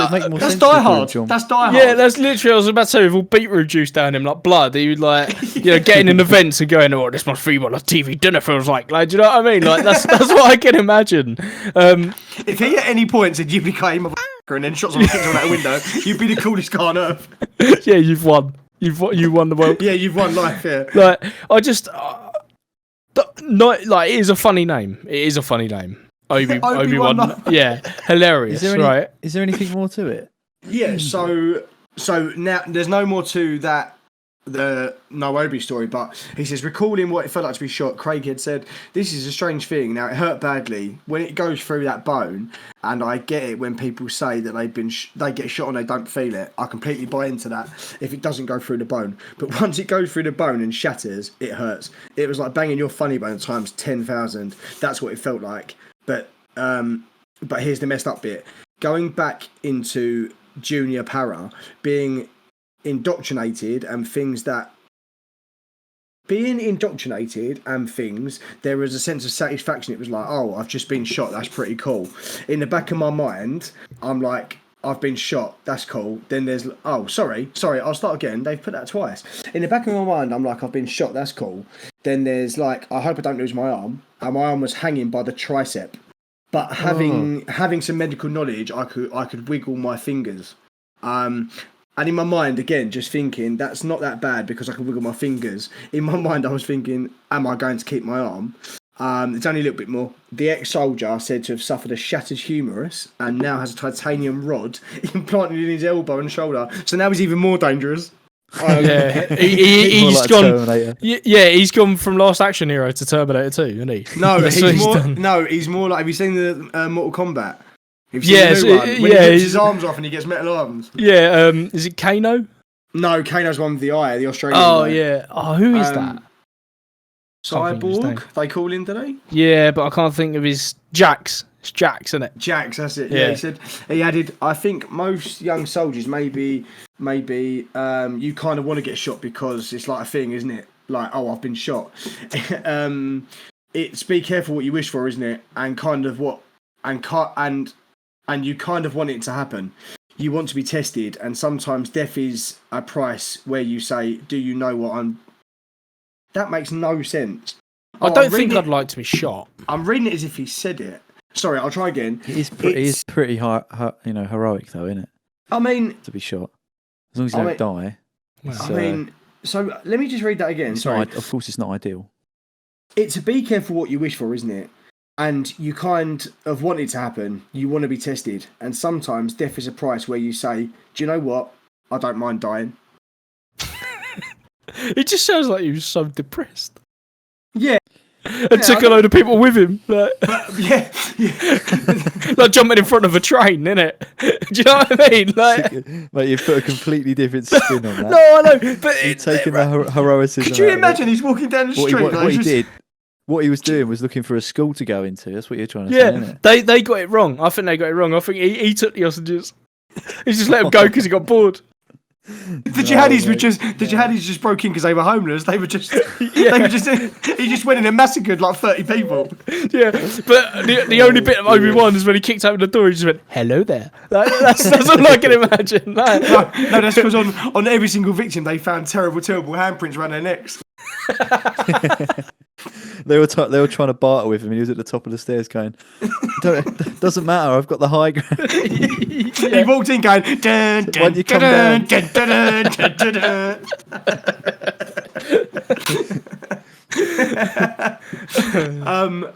Die Hard. That's Die Hard. Yeah, that's literally. I was about to say with all beetroot juice down him like blood. He would like getting in events and going, "Oh, this must be what a TV dinner feels like." Like, do you know what I mean? Like that's what I can imagine. If he at any point said you became a and then shot some kids on that window, you'd be the coolest guy on earth. Yeah, you've won. You won the world. Yeah, you've won life. Yeah. Like I just not like it is a funny name. It is a funny name. Obi-Wan. Yeah, hilarious. Right? Is there anything more to it? Yeah. So now there's no more to that. The Nairobi story, but he says, recalling what it felt like to be shot, Craig had said, "This is a strange thing. Now it hurt badly when it goes through that bone, and I get it when people say that they get shot and they don't feel it. I completely buy into that if it doesn't go through the bone. But once it goes through the bone and shatters, it hurts. It was like banging your funny bone times 10,000. That's what it felt like. But here's the messed up bit: going back into junior para, being indoctrinated and things, there was a sense of satisfaction. It was like, oh, I've just been shot, that's pretty cool. In the back of my mind, I'm like, I've been shot, that's cool. Then there's, oh, sorry, I'll start again. They've put that twice. In the back of my mind, I'm like, I've been shot, that's cool. Then there's like, I hope I don't lose my arm. And my arm was hanging by the tricep. But having some medical knowledge, I could wiggle my fingers. And in my mind, again, just thinking, that's not that bad because I can wiggle my fingers. In my mind, I was thinking, am I going to keep my arm? It's only a little bit more. The ex-soldier said to have suffered a shattered humerus and now has a titanium rod implanted in his elbow and shoulder. So now he's even more dangerous. He's gone. Yeah, he's gone from Last Action Hero to Terminator 2, isn't he? No, he's more like. Have you seen the Mortal Kombat? Yes, he rips his arms off and he gets metal arms. Yeah, is it Kano? No, Kano's one with the eye, the Australian guy. Yeah. Oh, who is that? Cyborg, they call him today. Yeah, but I can't think of his Jax. It's Jax, isn't it? Jax, that's it. Yeah, he said he added. I think most young soldiers maybe you kind of want to get shot because it's like a thing, isn't it? Like, oh, I've been shot. It's be careful what you wish for, isn't it? And kind of what and you kind of want it to happen. You want to be tested, and sometimes death is a price where you say, do you know what I'm... That makes no sense. I don't think I'd like to be shot. I'm reading it as if he said it. Sorry, I'll try again. It is pretty heroic, though, isn't it? I mean... To be shot. As long as you don't die. So let me just read that again. Sorry. Of course, it's not ideal. It's to be careful what you wish for, isn't it? And you kind of want it to happen. You want to be tested. And sometimes death is a price where you say, do you know what? I don't mind dying. It just sounds like he was so depressed. Yeah. And took a load of people with him. Like, yeah. Like jumping in front of a train, innit? Do you know what I mean? Like, mate, you've put a completely different spin on that. No, I know. But it's taking the heroicism. Could you imagine he's walking down the street? What he was doing was looking for a school to go into. That's what you're trying to say, isn't it? They got it wrong. I think they got it wrong. I think he took the hostages. He just let them go because he got bored. The jihadis just broke in because they were homeless. They were just, he just went in and massacred like 30 people. Yeah, but the only bit of Obi-Wan is when he kicked open the door. He just went, "Hello there." Like, that's all I can imagine. Like, no, that's because on every single victim they found terrible handprints around their necks. they were trying to barter with him, and he was at the top of the stairs going, "Doesn't matter. I've got the high ground." He walked in going, dun, dun, When you come down. dun, dun, dun, dun, dun.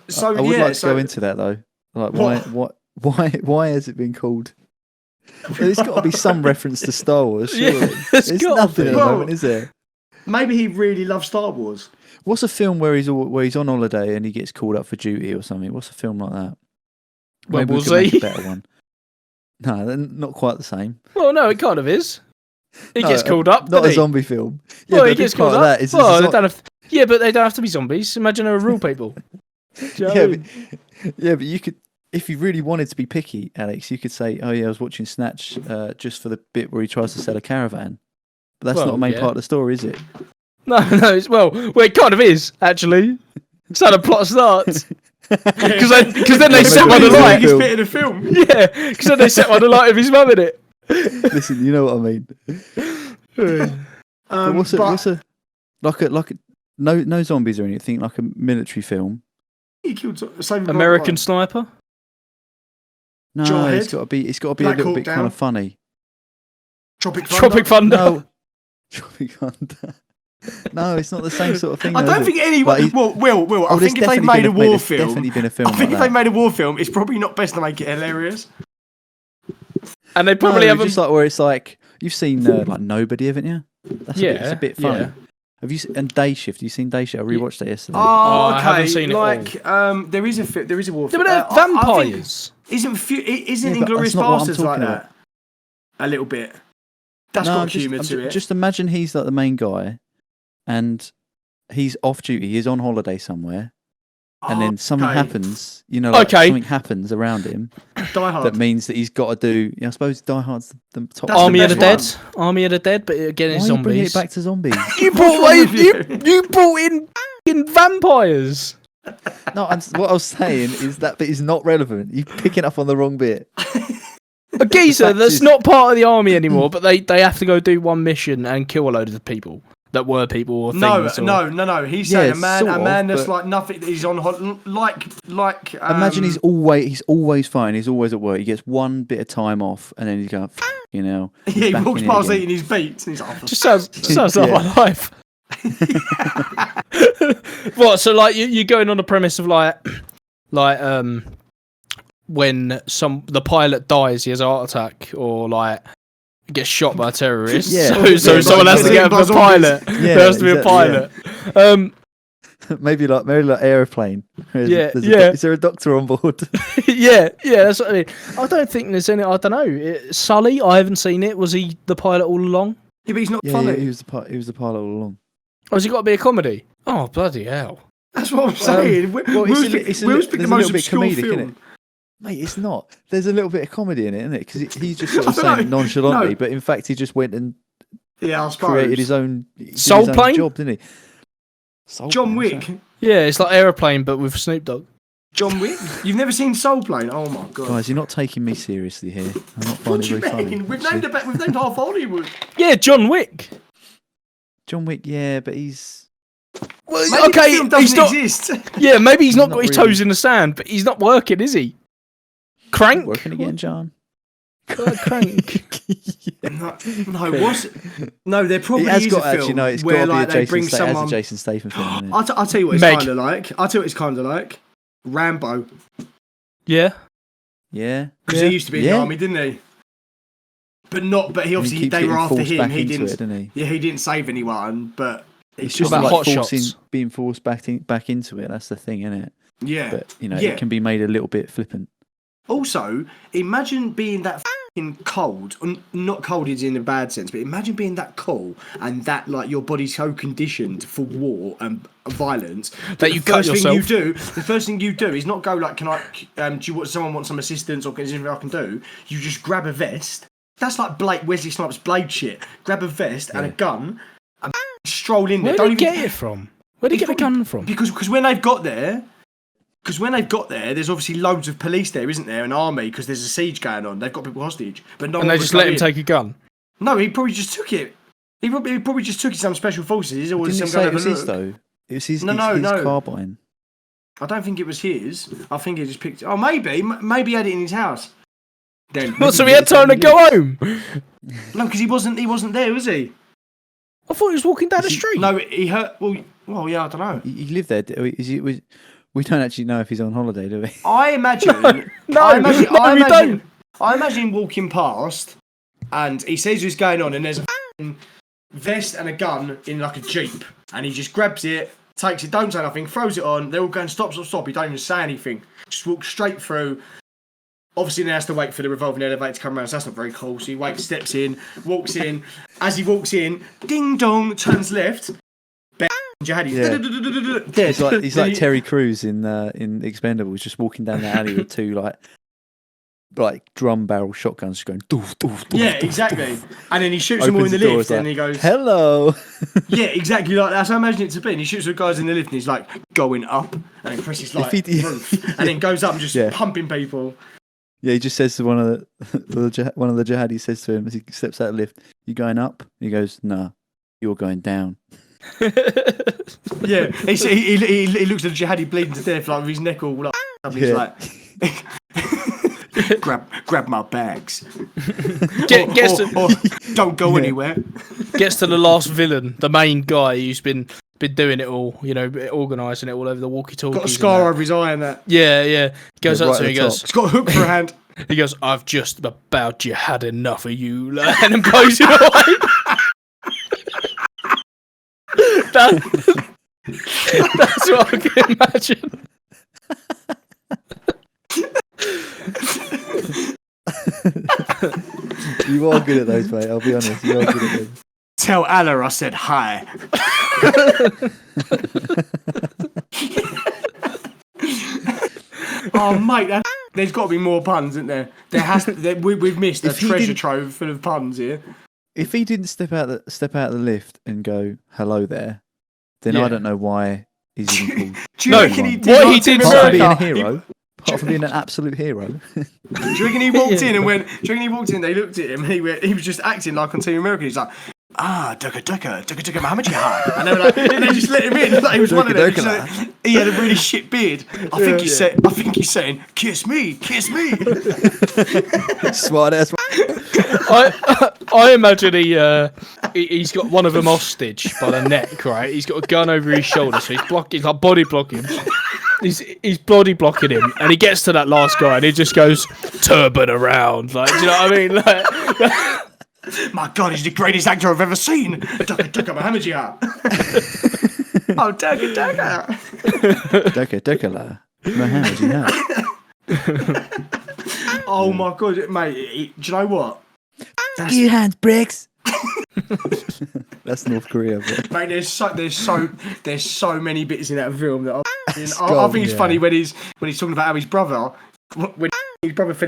So I would yeah, like to go into that though. Like, why has it been called? There's got to be some reference to Star Wars, surely. Yeah, There's gotta nothing be. at the moment, is there? maybe he really loves Star Wars. What's a film where he's on holiday and he gets called up for duty or something? What's a film like that? World Maybe we War could make Z. a better one. No, they're not quite the same. Well, no, it kind of is. He No, gets called up. Not doesn't a he? zombie film. Yeah, Well, but he a big gets part called of up. that is Well, it's they don't have. Yeah, but they don't have to be zombies. Imagine they're real people. Do you know what I mean? but you could, if you really wanted to be picky, Alex, you could say, "Oh yeah, I was watching Snatch just for the bit where he tries to sell a caravan." But that's Well, not a main yeah. part of the story, is it? No, well, it kind of is actually. That's how the plot starts. Because then they set one maybe alight. it's Biggest bit of the film. Yeah, because then they set one alight of his mum in it. Listen, you know what I mean. But what's a no zombies or anything, like a military film? He killed Saving American Sniper. No, Jarhead? it's got to be Black a little Hawk bit Down? kind of funny. Tropic Thunder. Tropic Thunder. No, Tropic Thunder. No, it's not the same sort of thing. I though, don't is think it? anyone. Like, Will. I there's think if they definitely made a been war there's film, definitely been a film. I think like if they that. made a war film, it's probably not best to make it hilarious. And they probably no, have just like where it's like you've seen like Nobody, haven't you? That's it's a bit funny. yeah. Have you and Day Shift? You seen Day Shift? I rewatched that yesterday. Oh, I okay. haven't seen it like, there is a war Yeah, film. but they're vampires. Isn't Yeah, but Inglourious that's not what I'm Bastards like talking that? A little bit. That's No, got I'm just- humour I'm to ju- it. Just imagine he's like the main guy, and he's off duty. He's on holiday somewhere, and then something okay. happens. You know, like Okay. something happens around him Die Hard. that means that he's got to do. I suppose Die Hard's the top. That's Army of the best Dead. one. Army of the Dead, but again, Why it's are you bringing zombies. it back to zombies? You brought in f***ing vampires. No, what I was saying is that bit is not relevant. You're picking up on the wrong bit. A geezer fact that's is- not part of the army anymore, but they have to go do one mission and kill a load of people that were people or things. No. He's Yeah, saying a man sort of, that's but- like nothing. He's on like. Imagine he's always fine. He's always at work. He gets one bit of time off, and then he's going, you know. Yeah, he back walks in it past again. eating his beets, and he's like, Just sounds like Yeah. my life. What? So like you're going on the premise of like when the pilot dies, he has a heart attack, or like gets shot by a terrorist. Yeah. So Yeah, someone has to get by a zombies. pilot. Yeah, There has to be a exactly, pilot. maybe like aeroplane. Yeah, There's yeah. Is there a doctor on board? Yeah, that's what I mean. I don't think there's any. I don't know. Sully, I haven't seen it. Was he the pilot all along? yeah, but he's not Yeah, funny. he was the pilot all along. Or has he got to be a comedy? Oh bloody hell! That's what I'm saying. Will's picked the most obscure comedic, film. innit? Mate, it's not. There's a little bit of comedy in it, isn't it? Because he's just sort of I don't saying know. nonchalantly, No. but in fact he just went and Yeah, I suppose. created his own Soul his own Plane? job, didn't he? Soul John Plane, Wick. what's that? Yeah, it's like Aeroplane, but with Snoop Dogg. John Wick. You've never seen Soul Plane? Oh my god. Guys, you're not taking me seriously here. I'm not What finding do you it very funny. mean? We've actually. named half Hollywood. Yeah, John Wick. John Wick, yeah, but he's Well, Maybe the okay, film he's doesn't not. exist. Yeah, maybe he's not Not got his really. toes in the sand, but he's not working, is he? Crank. working again, John. Crank. No, there probably It has is got a film actually no. It's where got to like be they a bring Jason, as someone. a Jason Statham film. Isn't it? I'll tell you what it's Meg. kind of like. I'll tell you what it's kind of like. Rambo, Yeah. Yeah, because he used to be in the Yeah. army, didn't he? But not. But he And obviously keeps they were getting after forced him. back He into didn't. it, didn't he? Yeah, he didn't save anyone. But It's he just about like hot forcing, shots. being forced back into it. That's the thing, isn't it? yeah. But you know, Yeah. it can be made a little bit flippant. Also, imagine being that fucking cold. Not cold is in a bad sense, but imagine being that cool and that like your body's so conditioned for war and violence That you cut yourself. The first thing you do is not go like, "Can I? Do you want someone want some assistance or is there anything I can do?" You just grab a vest. That's like Wesley Snipes' Blade shit. Grab a vest and a gun and stroll in there. Where did he get it from? Where did he get the gun from? Because when they've got there. Because when they've got there, there's obviously loads of police there, isn't there? An army, because there's a siege going on. They've got people hostage, but no And one they just let him take a gun. No, he probably just took it. He probably just took it to some special forces. Or Didn't some it say guy it was have a his look. though? It was his, No, his no. carbine. I don't think it was his. I think he just picked. Oh, maybe he had it in his house. Then. So he had time to go home. No, because he wasn't there, was he? I thought he was walking down the street. No, he hurt. Well, yeah, I don't know. He lived there. We don't actually know if he's on holiday, do we? I imagine. I imagine him walking past, and he sees what's going on, and there's a vest and a gun in like a jeep, and he just grabs it, takes it, don't say nothing, throws it on. They're all going stop. He don't even say anything. Just walks straight through. Obviously, then has to wait for the revolving elevator to come around, so that's not very cool. So he waits, steps in, walks in. As he walks in, ding dong, turns left. Jihadi. Yeah. He's like Terry Crews in Expendables, just walking down the alley with two like drum barrel shotguns, just going doof doof doof. Yeah, doof, exactly. Doof. And then he shoots them all in the lift, and he goes, "Hello." Yeah, exactly like that's how I imagine it to be. And he shoots the guys in the lift, and he's like going up, and then presses like roof, and then goes up and just pumping people. Yeah, he just says to one of the jihadis says to him as he steps out of the lift, "You going up?" He goes, "Nah, you're going down." Yeah, he looks at the jihadi bleeding to death, like with his neck all like. He's like, grab my bags. Or don't go anywhere. Gets to the last villain, the main guy who's been doing it all, organising it all over the walkie-talkies. Got a scar over his eye and that. Yeah. Goes up to him, he goes, he's got a hook for a hand. He goes, "I've just about had enough of you," and then blows him away. That's what I can imagine. You are good at those, mate. I'll be honest. You are good at those. Tell Allah I said hi. Oh, mate, there's got to be more puns, isn't there? We've missed a treasure trove full of puns here. If he didn't step out of the lift and go hello there, then I don't know why he's even called. Do you reckon he did? What he did? Apart from being a hero, apart from being an absolute hero. Do you reckon he walked in and went? Do you reckon he walked in? They looked at him. And he was just acting like on Team America. He's like, Dugga, Muhammad Jihad. And they were like, and they just let him in. Like he was one of them. He had a really shit beard. I think he's saying, kiss me. Smart ass. I imagine he's got one of them hostage by the neck, right? He's got a gun over his shoulder, so he's like body blocking. He's body blocking him, and he gets to that last guy, and he just goes turban around. Like, do you know what I mean? Like, my God, he's the greatest actor I've ever seen. Dugga, Muhammad Jihad. Oh, Dugga. Dugga, Muhammad Jihad. Oh my God, mate! Do you know what? Your hands, bricks. That's North Korea, bro. Mate, there's so many bits in that film that I think it's funny when he's talking about how his brother fell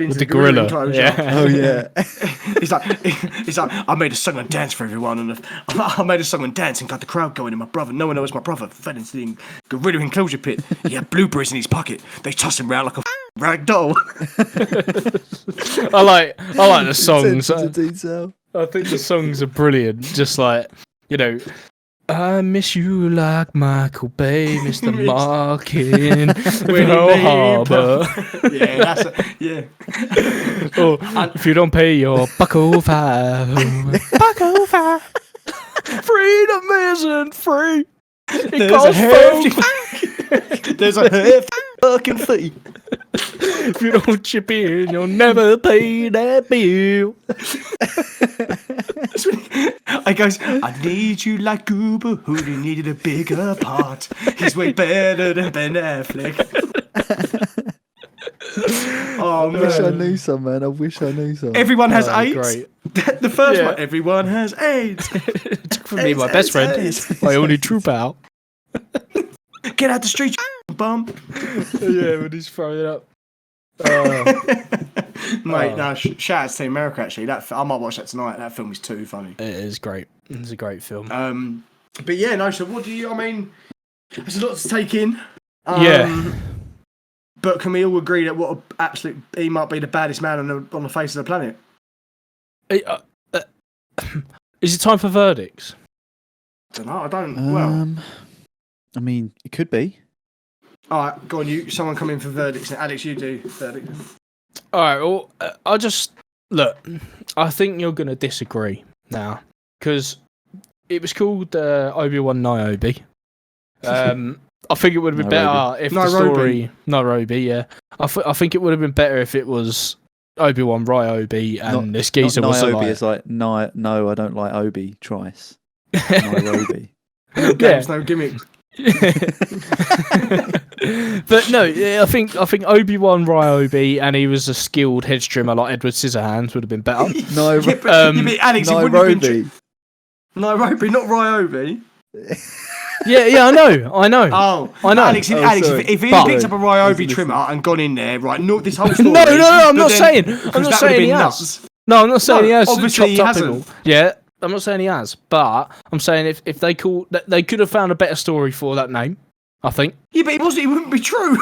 into the gorilla enclosure. Yeah. Oh yeah. He's like, I made a song and dance for everyone, and I made a song and dance and got the crowd going. And my brother, no one knows my brother fell into the gorilla enclosure pit. He had blueberries in his pocket. They tossed him around like a rag doll. I like the songs. I think the songs are brilliant. Just like, I miss you like Michael Bay, Mr. Markin, Pearl Harbor. Yeah. If you don't pay your bucko five, freedom isn't free. There's a hefty fucking fee. If you don't chip in, you'll never pay that bill. I goes, I need you like Goober, who needed a bigger part. He's way better than Ben Affleck. Oh, I wish I knew some, man. I wish I knew some. Everyone has AIDS. Great. The first one, everyone has AIDS. It took from me my best friend, my only true pal. Get out the street, you bum. Yeah, when he's throwing it up. Mate, no, shout out to Team America, actually. I might watch that tonight. That film is too funny. It is great. It's a great film. But yeah, no, so what do you, there's a lot to take in. Yeah. But can we all agree that he might be the baddest man on the face of the planet? Is it time for verdicts? I don't know. Well, it could be. All right, go on. You. Someone come in for verdicts. Alex, you do verdict. All right. Well, I just look. I think you're going to disagree now because it was called Obi-Wan Nairobi. I think it would have been better if the story Nairobi. Yeah, I think it would have been better if it was Obi-Wan Ryobi and this geezer was Nairobi. like... It's like no, I don't like Obi Trice. Nairobi. No games, no gimmicks. But no, I think Obi-Wan Ryobi and he was a skilled hedge trimmer like Edward Scissorhands would have been better. Alex, Nairobi. Nairobi, not Ryobi. Yeah, I know. Oh, I know. Alex, if he had picked up a Ryobi trimmer and gone in there, right? No, this whole story. No, I'm not saying he has. No, I'm not saying he has. Obviously, he hasn't. Yeah, I'm not saying he has, but I'm saying if they could have found a better story for that name. I think. Yeah, but it wouldn't be true.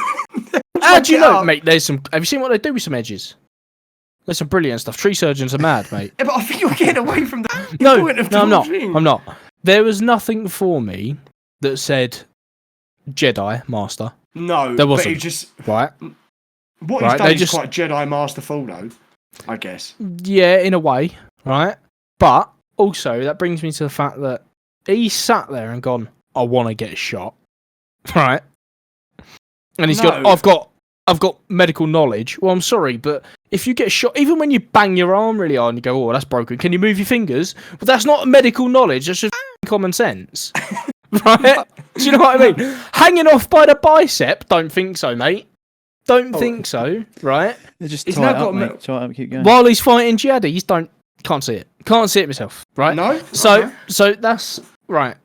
How do you know, mate? Have you seen what they do with some edges? There's some brilliant stuff. Tree surgeons are mad, mate. Yeah, but I think you're getting away from that. No, I'm not. There was nothing for me that said Jedi Master. No, there wasn't. But it just right. What he's done is quite Jedi Masterful, though. I guess. Yeah, in a way, right? But also that brings me to the fact that he sat there and gone, "I want to get shot," right? And he's gone, "I've got medical knowledge." Well, I'm sorry, but if you get shot, even when you bang your arm really hard and you go, "Oh, that's broken," can you move your fingers? Well, that's not medical knowledge. That's just common sense. Right? Do you know what I mean? Hanging off by the bicep? Don't think so, mate. Don't think so, right? Just tie it up, mate. Tie it up, keep going. While he's fighting jihadis, can't see it. Can't see it myself, right? No. So that's right.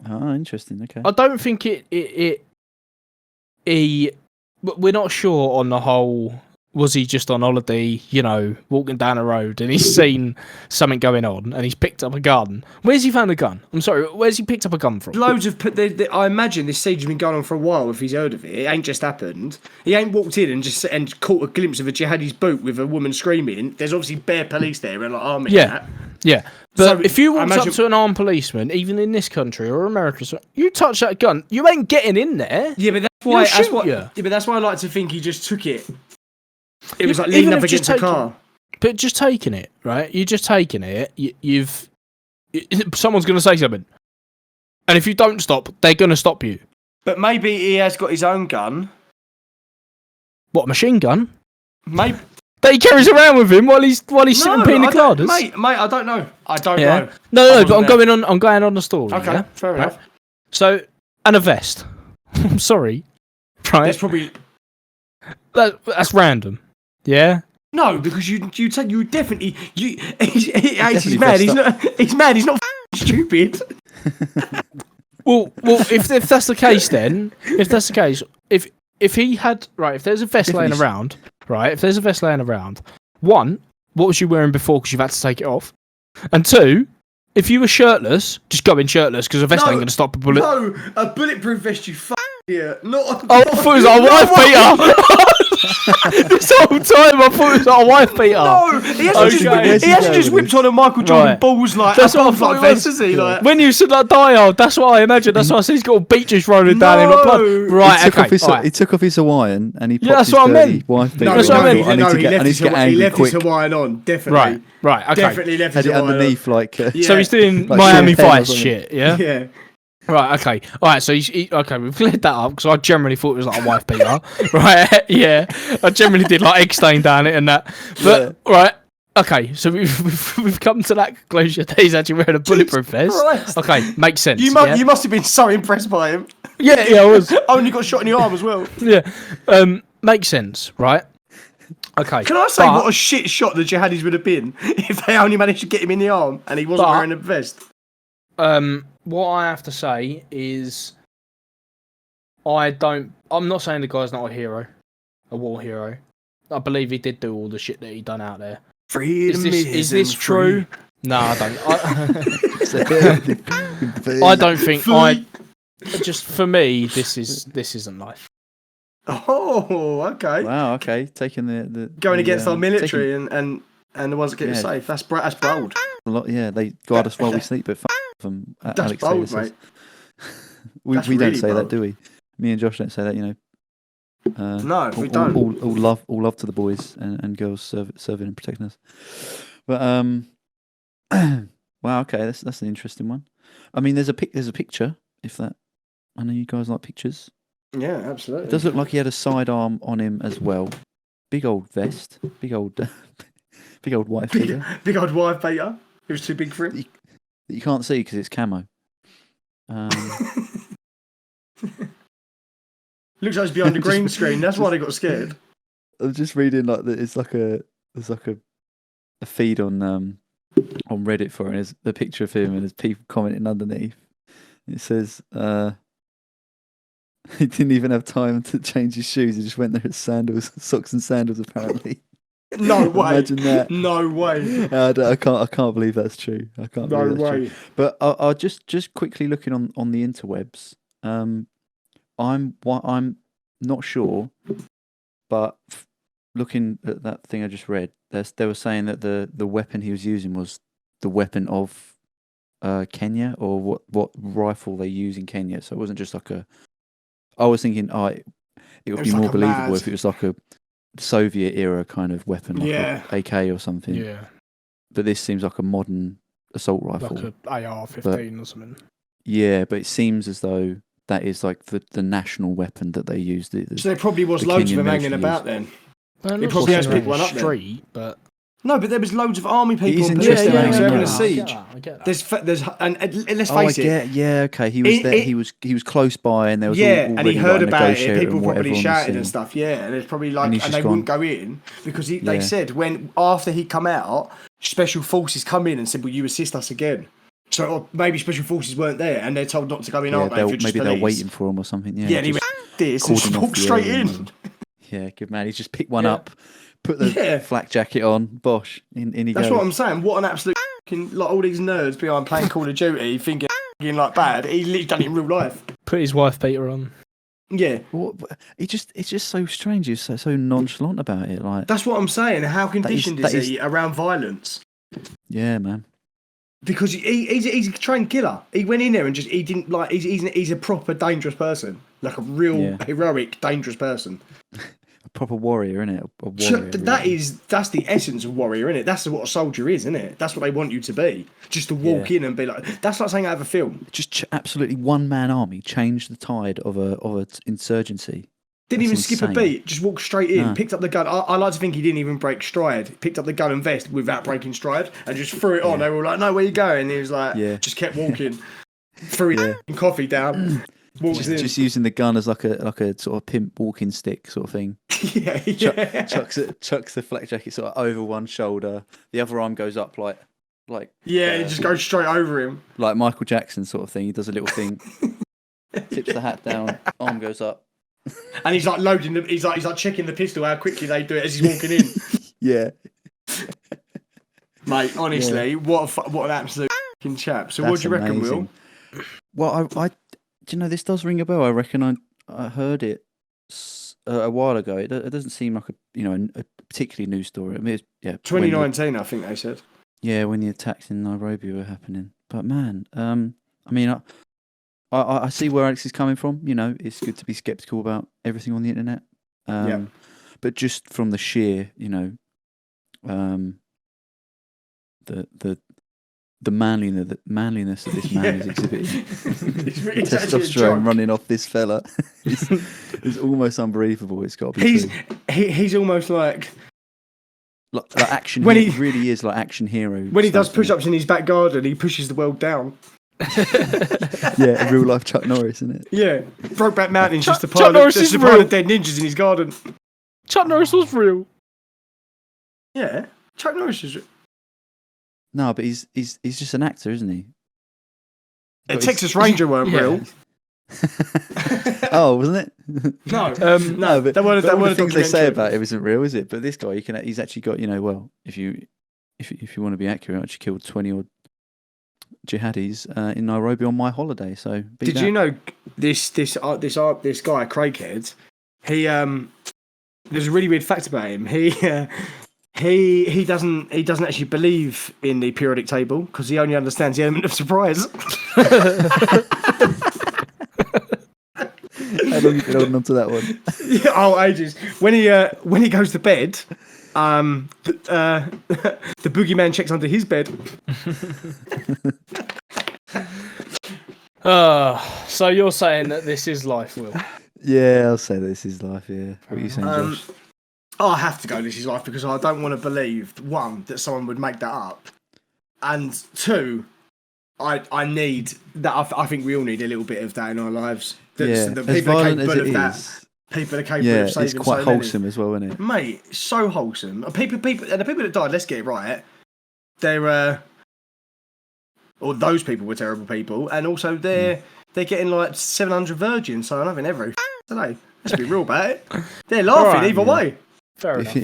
Oh, interesting. Okay. I don't think we're not sure on the whole. Was he just on holiday, walking down a road and he's seen something going on and he's picked up a gun? Where's he found a gun? I'm sorry, where's he picked up a gun from? Loads of... I imagine this siege has been going on for a while if he's heard of it. It ain't just happened. He ain't walked in and caught a glimpse of a jihadi's boot with a woman screaming. There's obviously bare police there and army. Yeah. But so, if you walked up to an armed policeman, even in this country or America, you touch that gun, you ain't getting in there. Yeah, but that's why I like to think he just took it. It was like leaning up against a car. But just taking it, right? You're just taking it. Someone's going to say something. And if you don't stop, they're going to stop you. But maybe he has got his own gun. What, a machine gun? Maybe. That he carries around with him while he's sitting pina coladas? Mate, I don't know. I don't know. No, but I'm going on the story. Okay, yeah? fair enough. So, and a vest. I'm sorry. Right? There's probably... That's random. Yeah. No, because you definitely he's mad. He's mad. He's not stupid. well, if that's the case, then if that's the case, if he had if there's a vest laying around, right? If there's a vest laying around, one, what was you wearing before? Because you've had to take it off, and two, if you were shirtless, just go in shirtless because a vest ain't going to stop a bullet. No, a bulletproof vest. You yeah, not. I thought it was our wife beater. This whole time I thought it was our wife beater. No, he hasn't just whipped on a Michael Jordan balls like that's what I thought vest, is he? Like when you said that dial, that's what I imagined. That's why I said he's got a beat just rolling down in the blood. Right, he took off his Hawaiian and he popped that's what I meant. Wife beater. That's what I meant. No, he left his Hawaiian on. Definitely. Right. Okay. Definitely left his Hawaiian underneath, so he's doing Miami Vice shit. Yeah. Yeah. Right, okay. Alright, so we've cleared that up because I generally thought it was like a wife beater. Right, yeah. I generally did like egg stain down it and that. But, right, okay, so we've come to that conclusion that he's actually wearing a bulletproof vest. Okay, makes sense. You must have been so impressed by him. Yeah, I was. Only got shot in the arm as well. Yeah, makes sense, right? Okay. Can I say what a shit shot the jihadis would have been if they only managed to get him in the arm and he wasn't wearing a vest? What I have to say is, I'm not saying the guy's not a war hero. I believe he did do all the shit that he done out there. Is this true? No, I don't. I don't think. Just for me, this isn't life. Oh, okay. Wow, okay. Taking the going against our military and the ones that keep us safe. That's bold. A lot, yeah. They guard us while we sleep, but them. That's Alex bold, mate. we That's don't really say bold. that, do we? Me and Josh don't say that. No, we don't. All love to the boys and girls serving and protecting us. But wow, okay, that's an interesting one. I mean, there's a picture. If that, I know you guys like pictures. Yeah, absolutely. It does look like he had a sidearm on him as well. Big old vest, big old wife beater. Big old wife beater. It was too big for him. That you can't see because it's camo. Looks like it's behind the green screen. That's why they got scared. I'm just reading like that. There's like a feed on Reddit for it. And there's the picture of him and there's people commenting underneath. It says he didn't even have time to change his shoes. He just went there in socks and sandals apparently. No way. Imagine that. No way. I can't believe that's true. I can't believe that's true. But I'll just quickly looking on the interwebs. I'm not sure, but looking at that thing I just read, they were saying that the weapon he was using was the weapon of Kenya, or what rifle they use in Kenya. So it wasn't just like I was thinking, it would be more believable if it was like a Soviet era kind of weapon, like a AK or something. Yeah. But this seems like a modern assault rifle, like a AR-15 or something. Yeah, but it seems as though that is like the national weapon that they use. So there probably was loads of them hanging about then. He probably has picked one up street, but no, but there was loads of army people and police having a siege. I get that. There's and let's face it. Yeah, okay. He was there. He was close by, and there was and he heard about it. People and probably shouted and stuff. Yeah, and it's probably like, and they wouldn't go in because they said after he come out, special forces come in and said, "Will you assist us again?" So or maybe special forces weren't there, and they're told not to go in. Aren't they? Maybe they're waiting for him or something. Yeah, and he went this and just walked straight in. Yeah, good man. He's just picked one up. Put the flak jacket on, bosh, in he goes. That's what I'm saying. What an absolute like all these nerds behind playing Call of Duty thinking like bad. He literally done it in real life. Put his wife beater on. Yeah. It's just so strange. He's so nonchalant about it. Like that's what I'm saying. How conditioned is he around violence? Yeah, man. Because he's a trained killer. He went in there and he didn't like. He's a proper dangerous person, like a real heroic dangerous person. A proper warrior, isn't it? A warrior, that's the essence of warrior, isn't it? That's what a soldier is, isn't it? That's what they want you to be. Just to walk in and be like, that's like saying out of a film. Just absolutely one-man army changed the tide of a insurgency. Didn't even skip a beat. Just walked straight in, picked up the gun. I like to think he didn't even break stride. Picked up the gun and vest without breaking stride and just threw it on. They were all like, "No, where you going?" And he was like, "Just kept walking." Threw his coffee down. Just using the gun as like a sort of pimp walking stick sort of thing. Chucks the flak jacket sort of over one shoulder. The other arm goes up like. It just goes straight over him. Like Michael Jackson sort of thing. He does a little thing. Tips the hat down. Arm goes up. And he's like loading them. He's like checking the pistol how quickly they do it as he's walking in. Yeah. Mate, honestly, what an absolute fucking chap. So what do you reckon, Will? Well, I do you know, this does ring a bell. I reckon I heard it a while ago. It doesn't seem like a particularly new story. I mean, 2019, I think they said. Yeah, when the attacks in Nairobi were happening. But man, I mean, I see where Alex is coming from. You know, it's good to be skeptical about everything on the internet. But just from the sheer, the manliness that this man is exhibiting, testosterone running off this fella, is almost unbelievable. It's got to be true. He's almost like action. He really is like action hero. When he does push-ups in his back garden, he pushes the world down. Yeah, a real life Chuck Norris, isn't it? Yeah, Brokeback Mountain's just a pile of dead ninjas in his garden. Chuck Norris was real. Yeah, Chuck Norris is. No, but he's just an actor, isn't he? A Texas Ranger weren't real. Oh, wasn't it? No, but one of the things they say about him isn't real, is it? But this guy, he's actually got, well, if you want to be accurate, actually killed 20 odd jihadis in Nairobi on my holiday. So did you know this guy Craighead? He there's a really weird fact about him. He doesn't actually believe in the periodic table because he only understands the element of surprise. How long you been holding on to that one? Yeah, oh, ages. When he goes to bed, the boogeyman checks under his bed. So you're saying that this is life, Will? Yeah, I'll say this is life. Yeah. What are you saying, Josh? I have to go This Is Life because I don't want to believe, one, that someone would make that up, and two, I need that. I think we all need a little bit of that in our lives. Yeah, The as people are violent as capable it of that. is. People are capable Yeah, of saving it's quite so many. wholesome as well, isn't it? Mate, so wholesome. And people, and the people that died. Let's get it right. They're, or those people were terrible people, and also they're getting like 700 virgins. So I don't think every today. Let's be real about it. They're laughing either way. Fair enough.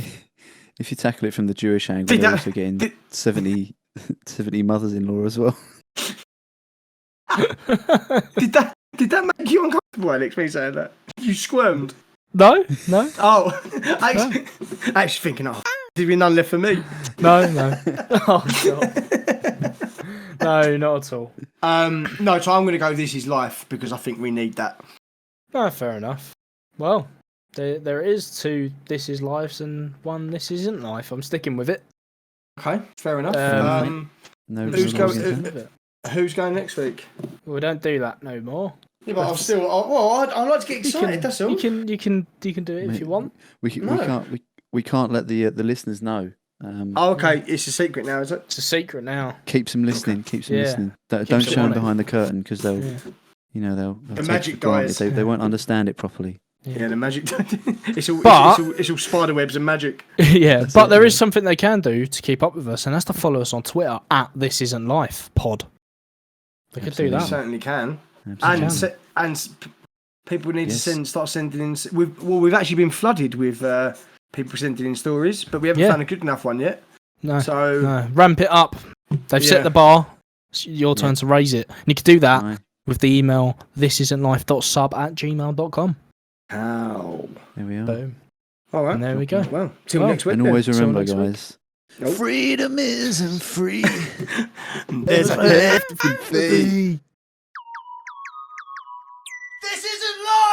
If you tackle it from the Jewish angle, they're also getting 70 mothers-in-law as well. Did that make you uncomfortable, Alex? Me saying that you squirmed. No. Oh, actually thinking, did be none left for me? No. Oh god. No, not at all. No, so I'm going to go This Is Life because I think we need that. No, fair enough. Well, there is 2 This Is Lives and 1 This Isn't Life. I'm sticking with it. Okay, fair enough. No, Who's going next week? We don't do that no more. Yeah, but I'll still. I'd like to get excited. That's all. You can do it if you want. We can't let the listeners know. Okay, it's a secret now, is it? It's a secret now. Keeps them listening. Listening. Don't show them behind the curtain because they'll The take magic it for granted. guys. They won't understand it properly. Yeah, the magic. it's all spider webs and magic. Yeah, but there is something they can do to keep up with us, and that's to follow us on Twitter at This Isn't Life Pod. They could do You that. certainly can. Absolutely. And people need to start sending in. We've actually been flooded with people sending in stories, but we haven't found a good enough one yet. No. So Ramp it up. They've set the bar. It's your turn to raise it. And you can do that with the email thisisntlife.sub@gmail.com. How? There we are. Boom. All right. And there we go. Well, till next week. And always remember, next week. guys, freedom isn't free. There's left to be. This isn't life.